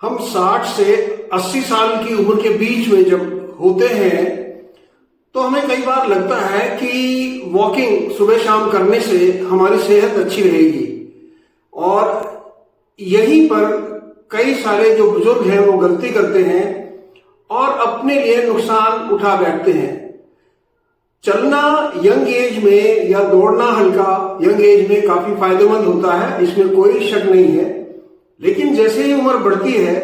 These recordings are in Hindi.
हम 60 से 80 साल की उम्र के बीच में जब होते हैं तो हमें कई बार लगता है कि वॉकिंग सुबह शाम करने से हमारी सेहत अच्छी रहेगी, और यहीं पर कई सारे जो बुजुर्ग हैं वो गलती करते हैं और अपने लिए नुकसान उठा बैठते हैं। चलना यंग एज में या दौड़ना हल्का यंग एज में काफी फायदेमंद होता है, इसमें कोई शक नहीं है। लेकिन जैसे ही उम्र बढ़ती है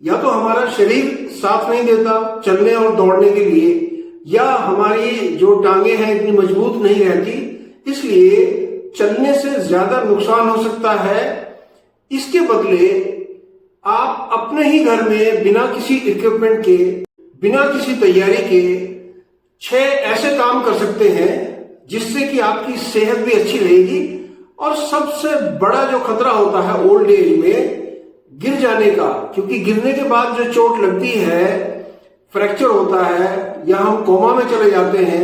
या तो हमारा शरीर साथ नहीं देता चलने और दौड़ने के लिए, या हमारी जो टांगे हैं इतनी मजबूत नहीं रहती, इसलिए चलने से ज्यादा नुकसान हो सकता है। इसके बदले आप अपने ही घर में बिना किसी इक्विपमेंट के, बिना किसी तैयारी के 6 ऐसे काम कर सकते हैं जिससे कि आपकी सेहत भी अच्छी रहेगी। और सबसे बड़ा जो खतरा होता है ओल्ड एज में गिर जाने का, क्योंकि गिरने के बाद जो चोट लगती है, फ्रैक्चर होता है या हम कोमा में चले जाते हैं,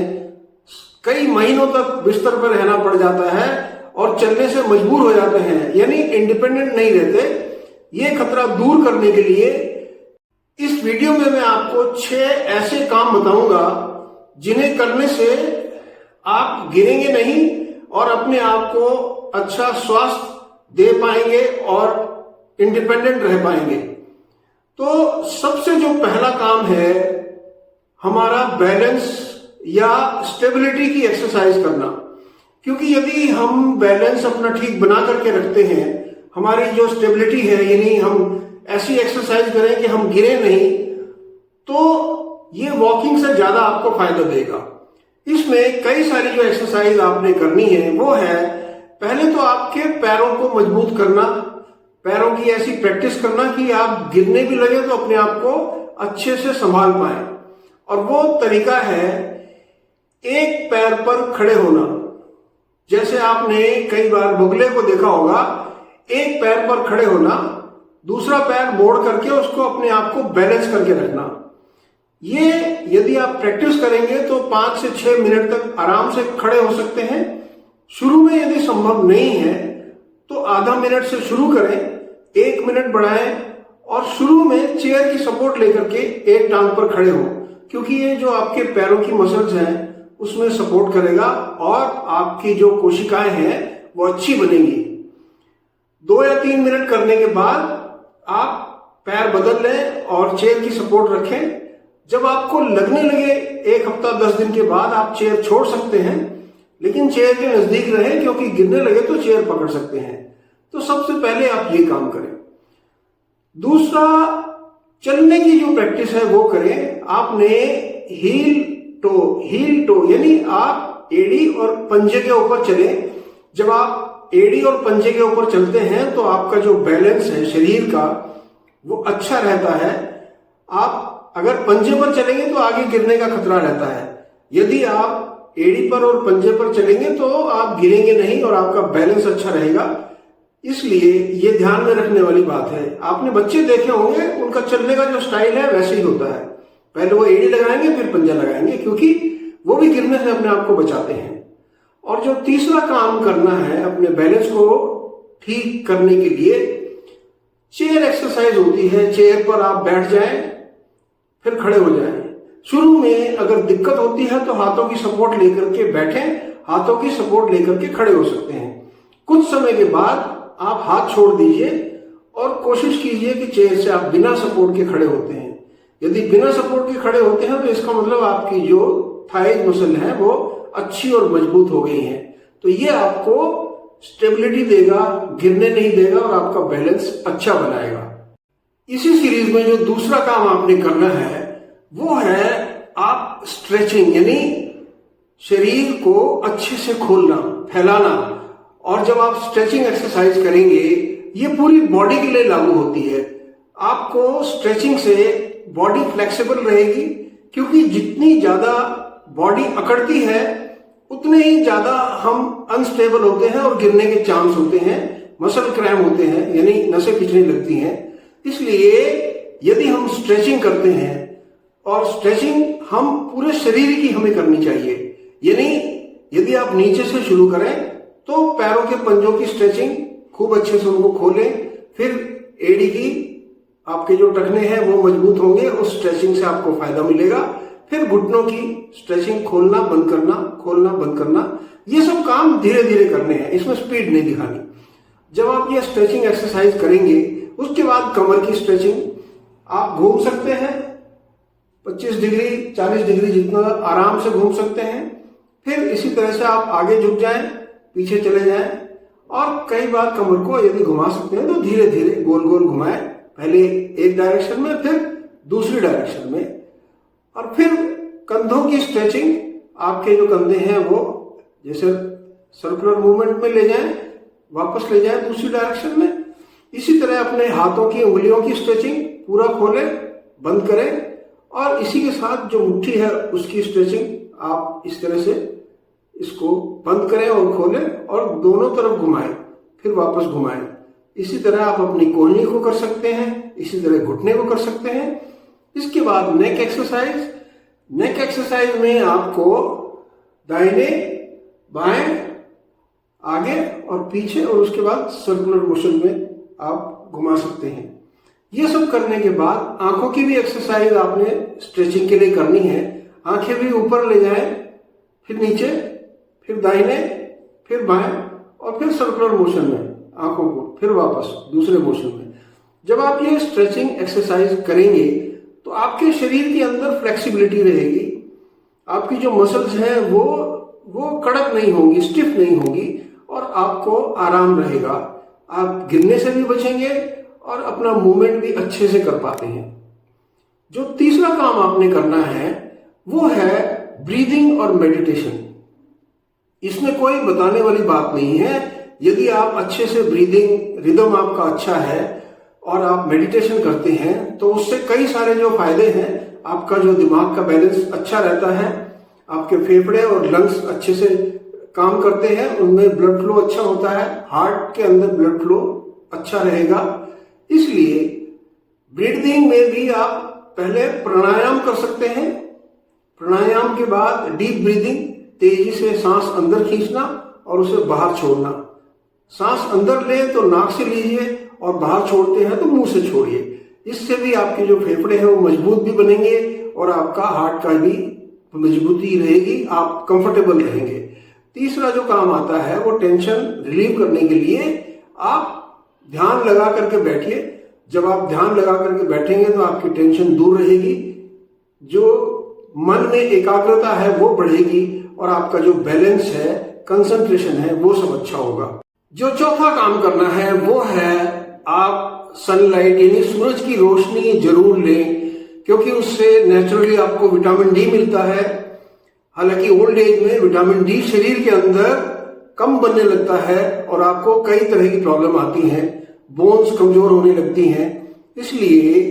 कई महीनों तक बिस्तर पर रहना पड़ जाता है और चलने से मजबूर हो जाते हैं, यानी इंडिपेंडेंट नहीं रहते। ये खतरा दूर करने के लिए इस वीडियो में मैं आपको 6 ऐसे काम बताऊंगा जिन्हें करने से आप गिरेंगे नहीं और अपने आप को अच्छा स्वास्थ्य दे पाएंगे और इंडिपेंडेंट रह पाएंगे। तो सबसे जो पहला काम है हमारा बैलेंस या स्टेबिलिटी की एक्सरसाइज करना, क्योंकि यदि हम बैलेंस अपना ठीक बना करके रखते हैं, हमारी जो स्टेबिलिटी है यानी हम ऐसी एक्सरसाइज करें कि हम गिरे नहीं, तो ये वॉकिंग से ज्यादा आपको फायदा देगा। इसमें कई सारी जो एक्सरसाइज आपने करनी है वो है, पहले तो आपके पैरों को मजबूत करना, पैरों की ऐसी प्रैक्टिस करना कि आप गिरने भी लगे तो अपने आप को अच्छे से संभाल पाए। और वो तरीका है एक पैर पर खड़े होना। जैसे आपने कई बार बगुले को देखा होगा, एक पैर पर खड़े होना, दूसरा पैर मोड़ करके उसको अपने आप को बैलेंस करके रखना। ये यदि आप प्रैक्टिस करेंगे तो 5 से 6 मिनट तक आराम से खड़े हो सकते हैं। शुरू में यदि संभव नहीं है तो आधा मिनट से शुरू करें, 1 मिनट बढ़ाएं और शुरू में चेयर की सपोर्ट लेकर के एक टांग पर खड़े हो, क्योंकि ये जो आपके पैरों की मसल्स हैं उसमें सपोर्ट करेगा और आपकी जो कोशिकाएं हैं वो अच्छी बनेंगी। 2 या 3 मिनट करने के बाद आप पैर बदल लें और चेयर की सपोर्ट रखें। जब आपको लगने लगे 1 हफ्ता 10 दिन के बाद आप चेयर छोड़ सकते हैं, लेकिन चेयर के नजदीक रहें, क्योंकि गिरने लगे तो चेयर पकड़ सकते हैं। तो सबसे पहले आप ये काम करें। दूसरा, चलने की जो प्रैक्टिस है वो करें। आपने हील टो यानी आप एड़ी और पंजे के ऊपर चलें। जब आप एड़ी और पंजे के ऊपर चलते हैं तो आपका जो बैलेंस है शरीर का वो अच्छा रहता है। आप अगर पंजे पर चलेंगे तो आगे गिरने का खतरा रहता है। यदि आप एड़ी पर और पंजे पर चलेंगे तो आप गिरेंगे नहीं और आपका बैलेंस अच्छा रहेगा। इसलिए ये ध्यान में रखने वाली बात है। आपने बच्चे देखे होंगे, उनका चलने का जो स्टाइल है वैसे ही होता है, पहले वो एड़ी लगाएंगे फिर पंजा लगाएंगे, क्योंकि वो भी गिरने से अपने आप को बचाते हैं। और जो तीसरा काम करना है अपने बैलेंस को ठीक करने के लिए, चेयर एक्सरसाइज होती है। चेयर पर आप बैठ जाएं फिर खड़े हो जाएं। शुरू में अगर दिक्कत होती है तो हाथों की सपोर्ट लेकर के बैठें, हाथों की सपोर्ट लेकर के खड़े हो सकते हैं। कुछ समय के बाद आप हाथ छोड़ दीजिए और कोशिश कीजिए कि चेयर से आप बिना सपोर्ट के खड़े होते हैं। यदि बिना सपोर्ट के खड़े होते हैं तो इसका मतलब आपकी जो थाइज मसल है वो अच्छी और मजबूत हो गई है। तो ये आपको स्टेबिलिटी देगा, गिरने नहीं देगा और आपका बैलेंस अच्छा बनाएगा। इसी सीरीज में जो दूसरा काम आपने करना है वो है आप स्ट्रेचिंग, यानी शरीर को अच्छे से खोलना, फैलाना। और जब आप स्ट्रेचिंग एक्सरसाइज करेंगे, ये पूरी बॉडी के लिए लागू होती है। आपको स्ट्रेचिंग से बॉडी फ्लेक्सिबल रहेगी, क्योंकि जितनी ज्यादा बॉडी अकड़ती है उतने ही ज्यादा हम अनस्टेबल होते हैं और गिरने के चांस होते हैं, मसल क्रैम्प होते हैं, यानी नसें खिंचने लगती हैं। इसलिए यदि हम स्ट्रेचिंग करते हैं, और स्ट्रेचिंग हम पूरे शरीर की हमें करनी चाहिए, यानी यदि आप नीचे से शुरू करें तो पैरों के पंजों की स्ट्रेचिंग खूब अच्छे से उनको खोलें, फिर एड़ी की आपके जो टखने हैं वो मजबूत होंगे, उस स्ट्रेचिंग से आपको फायदा मिलेगा। फिर घुटनों की स्ट्रेचिंग, खोलना बंद करना, खोलना बंद करना, ये सब काम धीरे धीरे करने हैं, इसमें स्पीड नहीं दिखानी। जब आप ये स्ट्रेचिंग एक्सरसाइज करेंगे उसके बाद कमर की स्ट्रेचिंग आप घूम सकते हैं 25 डिग्री 40 डिग्री जितना आराम से घूम सकते हैं। फिर इसी तरह से आप आगे झुक जाएं, पीछे चले जाएं और कई बार कमर को यदि घुमा सकते हैं तो धीरे धीरे गोल गोल घुमाएं, पहले एक डायरेक्शन में फिर दूसरी डायरेक्शन में। और फिर कंधों की स्ट्रेचिंग, आपके जो कंधे हैं वो जैसे सर्कुलर मूवमेंट में ले जाएं, वापस ले जाएं दूसरी डायरेक्शन में। इसी तरह अपने हाथों की उंगलियों की स्ट्रेचिंग पूरा खोलें, बंद करें और इसी के साथ जो मुट्ठी है उसकी स्ट्रेचिंग आप इस तरह से इसको बंद करें और खोलें और दोनों तरफ घुमाएं, फिर वापस घुमाएं। इसी तरह आप अपनी कोहनी को कर सकते हैं, इसी तरह घुटने को कर सकते हैं। इसके बाद नेक एक्सरसाइज। नेक एक्सरसाइज में आपको दाहिने बाएं, आगे और पीछे और उसके बाद सर्कुलर मोशन में आप घुमा सकते हैं। ये सब करने के बाद आंखों की भी एक्सरसाइज आपने स्ट्रेचिंग के लिए करनी है। आंखें भी ऊपर ले जाएं, फिर नीचे, फिर दाहिने, फिर बाएं और फिर सर्कुलर मोशन में आंखों को, फिर वापस दूसरे मोशन में। जब आप ये स्ट्रेचिंग एक्सरसाइज करेंगे तो आपके शरीर के अंदर फ्लेक्सिबिलिटी रहेगी, आपकी जो मसल्स हैं वो कड़क नहीं होंगी, स्टिफ नहीं होगी और आपको आराम रहेगा। आप गिरने से भी बचेंगे और अपना मूवमेंट भी अच्छे से कर पाते हैं। जो तीसरा काम आपने करना है वो है ब्रीदिंग और मेडिटेशन। इसमें कोई बताने वाली बात नहीं है। यदि आप अच्छे से ब्रीदिंग रिदम आपका अच्छा है और आप मेडिटेशन करते हैं तो उससे कई सारे जो फायदे हैं, आपका जो दिमाग का बैलेंस अच्छा रहता है, आपके फेफड़े और लंग्स अच्छे से काम करते हैं, उनमें ब्लड फ्लो अच्छा होता है, हार्ट के अंदर ब्लड फ्लो अच्छा रहेगा। इसलिए ब्रीदिंग में भी आप पहले प्राणायाम कर सकते हैं। प्राणायाम के बाद डीप ब्रीदिंग, तेजी से सांस अंदर खींचना और उसे बाहर छोड़ना। सांस अंदर ले तो नाक से लीजिए और बाहर छोड़ते हैं तो मुंह से छोड़िए। इससे भी आपके जो फेफड़े हैं वो मजबूत भी बनेंगे और आपका हार्ट का भी मजबूती रहेगी, आप कंफर्टेबल रहेंगे। तीसरा जो काम आता है वो टेंशन रिलीव करने के लिए आप ध्यान लगा करके बैठिए। जब आप ध्यान लगा करके बैठेंगे तो आपकी टेंशन दूर रहेगी, जो मन में एकाग्रता है वो बढ़ेगी और आपका जो बैलेंस है, कंसंट्रेशन है, वो सब अच्छा होगा। जो चौथा काम करना है वो है आप सनलाइट यानी सूरज की रोशनी जरूर लें, क्योंकि उससे नेचुरली आपको विटामिन डी मिलता है। हालांकि ओल्ड एज में विटामिन डी शरीर के अंदर कम बनने लगता है और आपको कई तरह की प्रॉब्लम आती हैं, बोन्स कमजोर होने लगती हैं। इसलिए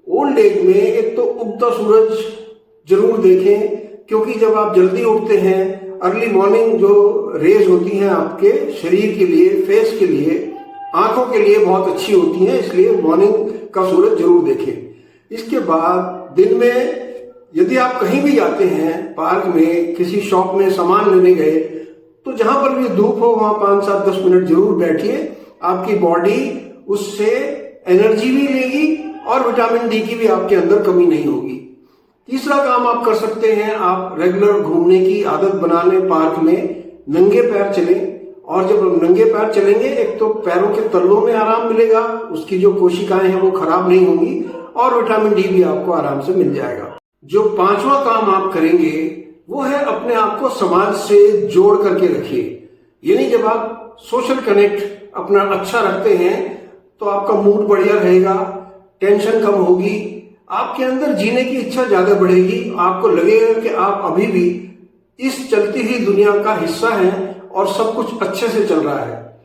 ओल्ड एज में एक तो उगता सूरज जरूर देखें, क्योंकि जब आप जल्दी उठते हैं, अर्ली मॉर्निंग जो रेज होती हैं आपके शरीर के लिए, फेस के लिए, आंखों के लिए बहुत अच्छी होती हैं, इसलिए मॉर्निंग का सूरज जरूर देखें। इसके बाद दिन में यदि आप कहीं भी जाते हैं, पार्क में, किसी शॉप में सामान लेने गए, तो जहां पर भी धूप हो वहां 5-7-10 मिनट जरूर बैठिए। आपकी बॉडी उससे एनर्जी भी लेगी और विटामिन डी की भी आपके अंदर कमी नहीं होगी। तीसरा काम आप कर सकते हैं, आप रेगुलर घूमने की आदत बना लें। पार्क में नंगे पैर चलें और जब हम नंगे पैर चलेंगे, एक तो पैरों के तलवों में आराम मिलेगा, उसकी जो कोशिकाएं हैं वो खराब नहीं होंगी और विटामिन डी भी आपको आराम से मिल जाएगा। जो पांचवा काम आप करेंगे वो है अपने आप को समाज से जोड़ करके रखिए। यानी जब आप सोशल कनेक्ट अपना अच्छा रखते हैं तो आपका मूड बढ़िया रहेगा, टेंशन कम होगी, आपके अंदर जीने की इच्छा ज्यादा बढ़ेगी। आपको लगेगा कि आप अभी भी इस चलती हुई दुनिया का हिस्सा हैं और सब कुछ अच्छे से चल रहा है।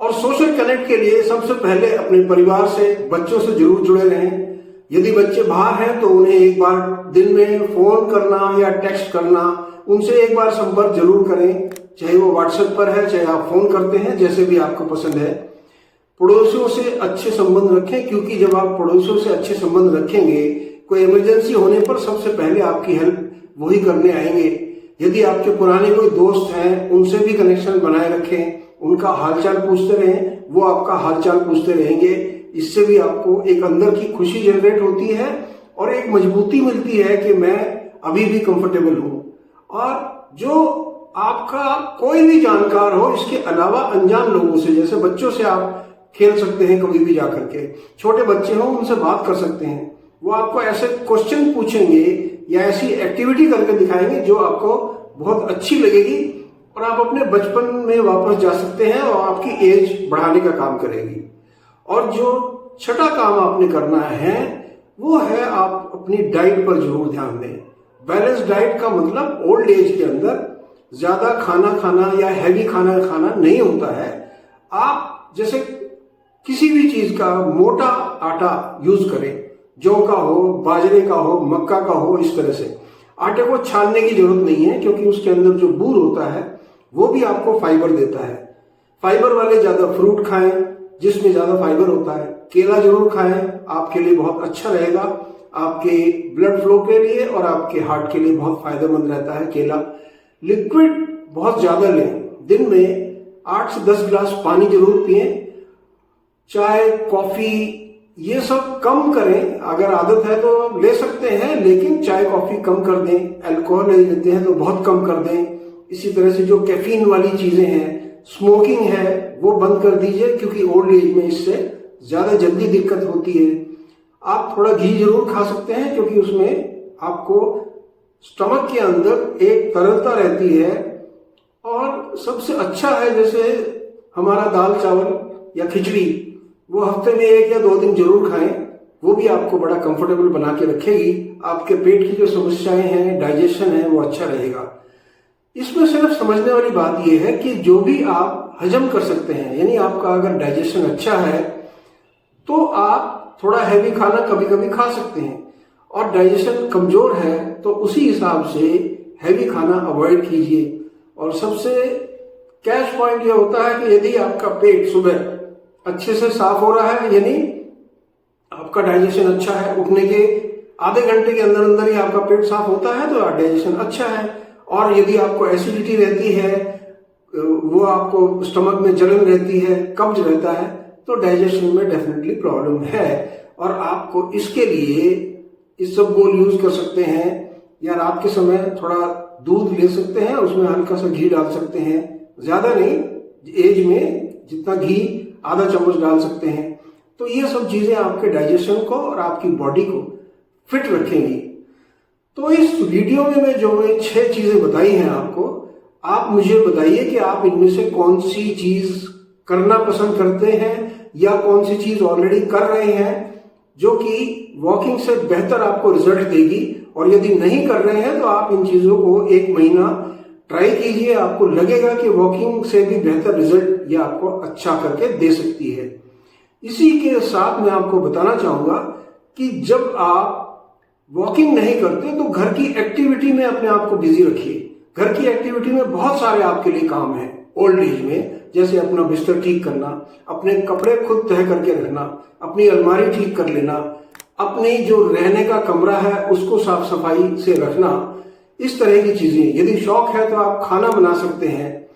और सोशल कनेक्ट के लिए सबसे पहले अपने परिवार से, बच्चों से जरूर जुड़े रहें। यदि बच्चे बाहर हैं तो उन्हें एक बार दिन में फोन करना या टेक्स्ट करना, उनसे एक बार संपर्क जरूर करें, चाहे वो व्हाट्सएप पर है, चाहे आप फोन करते हैं, जैसे भी आपको पसंद है। पड़ोसियों से अच्छे संबंध रखें, क्योंकि जब आप पड़ोसियों से अच्छे संबंध रखेंगे, कोई इमरजेंसी होने पर सबसे पहले आपकी हेल्प वही करने आएंगे। यदि आपके पुराने कोई दोस्त हैं, उनसे भी कनेक्शन बनाए रखें, उनका हालचाल पूछते रहें, वो आपका हालचाल पूछते रहेंगे। इससे भी आपको एक अंदर की खुशी जनरेट होती है और एक मजबूती मिलती है कि मैं अभी भी कंफर्टेबल हूं। और जो आपका कोई भी जानकार हो, इसके अलावा अनजान लोगों से, जैसे बच्चों से आप खेल सकते हैं कभी भी जाकर के, छोटे बच्चे हों उनसे बात कर सकते हैं, वो आपको ऐसे क्वेश्चन पूछेंगे या ऐसी एक्टिविटी करके दिखाएंगे जो आपको बहुत अच्छी लगेगी और आप अपने बचपन में वापस जा सकते हैं और आपकी एज बढ़ाने का काम करेगी। और जो छठा काम आपने करना है वो है आप अपनी डाइट पर जरूर ध्यान दें। बैलेंस डाइट का मतलब ओल्ड एज के अंदर ज्यादा खाना खाना या हैवी खाना खाना नहीं होता है। आप जैसे किसी भी चीज का मोटा आटा यूज करें, जौ का हो, बाजरे का हो, मक्का का हो, इस तरह से आटे को छानने की जरूरत नहीं है, क्योंकि उसके अंदर जो बूर होता है वो भी आपको फाइबर देता है। फाइबर वाले ज्यादा फ्रूट खाएं जिसमें ज्यादा फाइबर होता है। केला जरूर खाएं, आपके लिए बहुत अच्छा रहेगा, आपके ब्लड फ्लो के लिए और आपके हार्ट के लिए बहुत फायदेमंद रहता है केला। लिक्विड बहुत ज्यादा लें, दिन में 8 से 10 गिलास पानी जरूर पिएं। चाय, कॉफी ये सब कम करें, अगर आदत है तो ले सकते हैं, लेकिन चाय कॉफी कम कर दें। अल्कोहल नहीं लेते हैं तो बहुत कम कर दें। इसी तरह से जो कैफीन वाली चीजें हैं, स्मोकिंग है, वो बंद कर दीजिए, क्योंकि ओल्ड एज में इससे ज्यादा जल्दी दिक्कत होती है। आप थोड़ा घी जरूर खा सकते हैं, क्योंकि उसमें आपको स्टमक के अंदर एक तरलता रहती है। और सबसे अच्छा है जैसे हमारा दाल चावल या खिचड़ी, वो हफ्ते में 1 या 2 दिन जरूर खाएं, वो भी आपको बड़ा कंफर्टेबल बना के रखेगी। आपके पेट की जो समस्याएं हैं, डाइजेशन है, वो अच्छा रहेगा। इसमें सिर्फ समझने वाली बात यह है कि जो भी आप हजम कर सकते हैं, यानी आपका अगर डाइजेशन अच्छा है तो आप थोड़ा हैवी खाना कभी कभी खा सकते हैं, और डाइजेशन कमजोर है तो उसी हिसाब से हैवी खाना अवॉइड कीजिए। और सबसे कैच पॉइंट यह होता है कि यदि आपका पेट सुबह अच्छे से साफ हो रहा है, यानी आपका डाइजेशन अच्छा है, उठने के आधे घंटे के अंदर अंदर ही आपका पेट साफ होता है तो डाइजेशन अच्छा है। और यदि आपको एसिडिटी रहती है, वो आपको स्टमक में जलन रहती है, कब्ज रहता है, तो डाइजेशन में डेफिनेटली प्रॉब्लम है। और आपको इसके लिए इस सब गोल यूज कर सकते हैं, या रात के समय थोड़ा दूध ले सकते हैं, उसमें हल्का सा घी डाल सकते हैं, ज्यादा नहीं, एज में जितना घी आधा चम्मच डाल सकते हैं। तो ये सब चीजें आपके डाइजेशन को और आपकी बॉडी को फिट रखेंगी। तो इस वीडियो में मैं जो 6 चीजें बताई हैं आपको, आप मुझे बताइए कि आप इनमें से कौन सी चीज करना पसंद करते हैं या कौन सी चीज ऑलरेडी कर रहे हैं जो कि वॉकिंग से बेहतर आपको रिजल्ट देगी। और यदि नहीं कर रहे हैं तो आप इन चीजों को 1 महीना ट्राई कीजिए, आपको लगेगा कि वॉकिंग से भी बेहतर रिजल्ट ये आपको अच्छा करके दे सकती है। इसी के साथ मैं आपको बताना चाहूंगा कि जब आप वॉकिंग नहीं करते तो घर की एक्टिविटी में अपने आप को बिजी रखिए। घर की एक्टिविटी में बहुत सारे आपके लिए काम है ओल्ड एज में, जैसे अपना बिस्तर ठीक करना, अपने कपड़े खुद तह करके रखना, अपनी अलमारी ठीक कर लेना, अपनी जो रहने का कमरा है उसको साफ सफाई से रखना, इस तरह की चीजें। यदि शौक है तो आप खाना बना सकते हैं,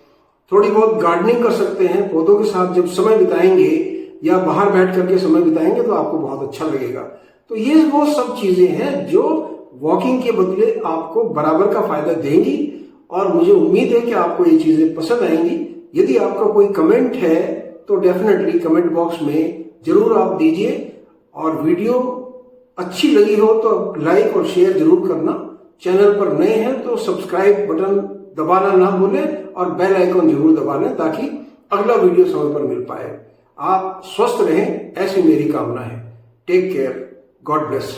थोड़ी बहुत गार्डनिंग कर सकते हैं। पौधों के साथ जब समय बिताएंगे या बाहर बैठ करके समय बिताएंगे तो आपको बहुत अच्छा लगेगा। तो ये वो सब चीजें हैं जो वॉकिंग के बदले आपको बराबर का फायदा देंगी, और मुझे उम्मीद है कि आपको ये चीजें पसंद आएंगी। यदि आपका कोई कमेंट है तो डेफिनेटली कमेंट बॉक्स में जरूर आप दीजिए, और वीडियो अच्छी लगी हो तो लाइक और शेयर जरूर करना। चैनल पर नए हैं तो सब्सक्राइब बटन दबाना ना भूलें और बेल आइकन जरूर दबा लें, ताकि अगला वीडियो समय पर मिल पाए। आप स्वस्थ रहें, ऐसी मेरी कामना है। Take care, God bless.